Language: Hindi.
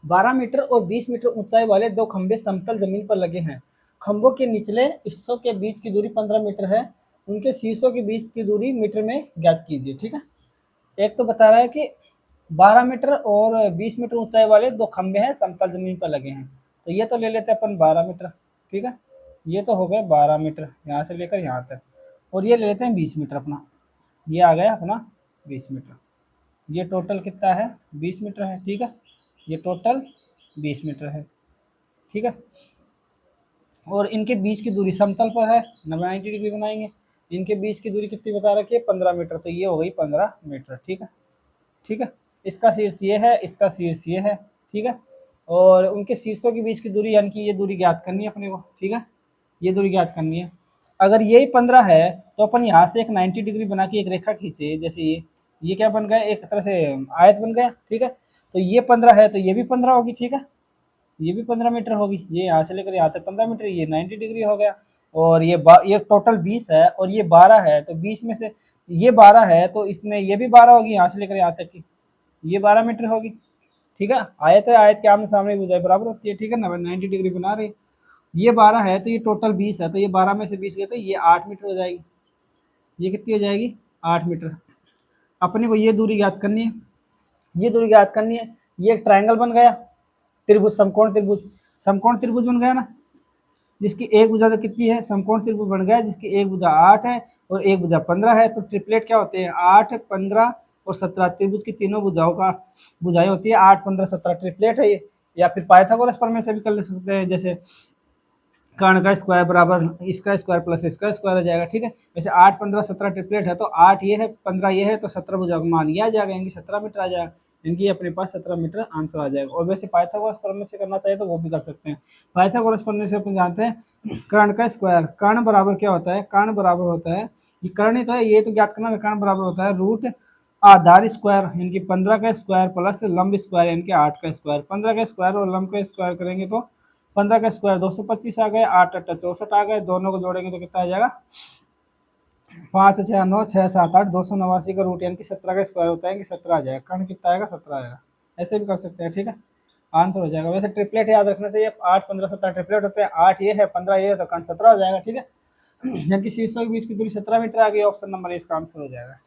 12 मीटर और 20 मीटर ऊंचाई वाले दो खंभे समतल जमीन पर लगे हैं। खंभों के निचले हिस्सों के बीच की दूरी 15 मीटर है। उनके शीर्षों के बीच की दूरी मीटर में ज्ञात कीजिए। ठीक है, एक तो बता रहा है कि 12 मीटर और 20 मीटर ऊंचाई वाले दो खंभे हैं, समतल जमीन पर लगे हैं। तो ये तो ले लेते हैं अपन 12 मीटर। ठीक है, ये तो हो गए 12 मीटर यहाँ से लेकर यहाँ तक, और ये ले लेते हैं 20 मीटर अपना। ये आ गया अपना 20 मीटर। ये टोटल कितना है, 20 मीटर है। ठीक है, ये टोटल 20 मीटर है। ठीक है, और इनके बीच की दूरी समतल पर है, 90 डिग्री बनाएंगे। इनके बीच की दूरी कितनी बता रखी है, 15 मीटर। तो ये हो गई 15 मीटर। ठीक है, ठीक है, इसका शीर्ष ये है, इसका शीर्ष ये है। ठीक है, और उनके शीर्षों के बीच की दूरी यानी कि ये दूरी ज्ञात करनी है अपने को। ठीक है, ये दूरी ज्ञात करनी है। अगर यही 15 है तो अपन यहाँ से एक 90 डिग्री बना के एक रेखा खींचे, जैसे ये क्या बन गया, एक तरह से आयत बन गया। ठीक है, तो ये 15 है तो ये भी 15 होगी। ठीक है, ये भी 15 मीटर होगी। ये यहाँ से लेकर यहाँ तक 15 मीटर, ये 90 डिग्री हो गया। और ये टोटल 20 है और ये 12 है, तो 20 में से ये 12 है तो इसमें ये भी 12 होगी, यहाँ से लेकर यहाँ तक की ये 12 मीटर होगी। ठीक है, आयत है, आयत के आमने सामने भुजाएं बराबर होती है। ठीक है ना, 90 डिग्री बना रही। ये 12 है तो ये टोटल 20 है, तो ये 12 में से 20 गए तो ये 8 मीटर हो जाएगी। ये कितनी हो जाएगी, 8 मीटर। अपने को ये दूरी ज्ञात करनी है, ये दूरी ज्ञात करनी है। ये एक ट्रायंगल बन गया, त्रिभुज, समकोण त्रिभुज। समकोण त्रिभुज बन गया ना, जिसकी एक भुजा तो कितनी है, समकोण त्रिभुज बन गया जिसकी एक भुजा 8 है और एक भुजा 15 है। तो ट्रिपलेट क्या होते हैं, 8, 15 और 17। त्रिभुज की तीनों भुजाओं का भुजाएं होती है 8, 15, 17, ट्रिपलेट है ये। या फिर पाइथागोरस प्रमेय से भी कर ले सकते हैं, जैसे कर्ण का स्क्वायर बराबर इसका स्क्वायर प्लस इसका स्क्वायर आ जाएगा। ठीक है, वैसे 8, 15, 17 ट्रिपलेट है, तो 8 ये है, 15 ये है, तो 17 भुजा का मान ये आ जाएगा, इनकी 17 मीटर आ जाएगा। इनकी अपने पास 17 मीटर आंसर आ जाएगा। और वैसे पाइथागोरस प्रमेय से करना चाहिए तो वो भी कर सकते हैं। पाइथागोरस प्रमेय से अपन जानते हैं कर्ण का स्क्वायर, कर्ण बराबर क्या होता है, कर्ण बराबर होता है, ये कर्ण ही तो है, ये तो ज्ञात करना, कर्ण बराबर होता है रूट आधार स्क्वायर इनकी 15 का स्क्वायर प्लस लंब स्क्वायर इनके 8 का स्क्वायर। 15 का स्क्वायर और लंब का स्क्वायर करेंगे तो 15 का स्क्वायर 225 आ गए, 8 8 64 आ गए, दोनों को जोड़ेंगे तो कितना आ जाएगा, 5 6 9 6 7 8, 289 का रूट यानी कि 17 का स्क्वायर होता है कि 17 आ जाएगा। कर्ण कितना आएगा, 17 आएगा। ऐसे भी कर सकते हैं। ठीक है, आंसर हो जाएगा। वैसे ट्रिपलेट याद रखना चाहिए, 8, 15, 17 ट्रिपलेट होते हैं। 8 ये है, 15 ये है, तो कर्ण 17 हो जाएगा। ठीक है, यानी कि शीर्षों के बीच की दूरी 17 मीटर आ गई। ऑप्शन नंबर इसका आंसर हो जाएगा।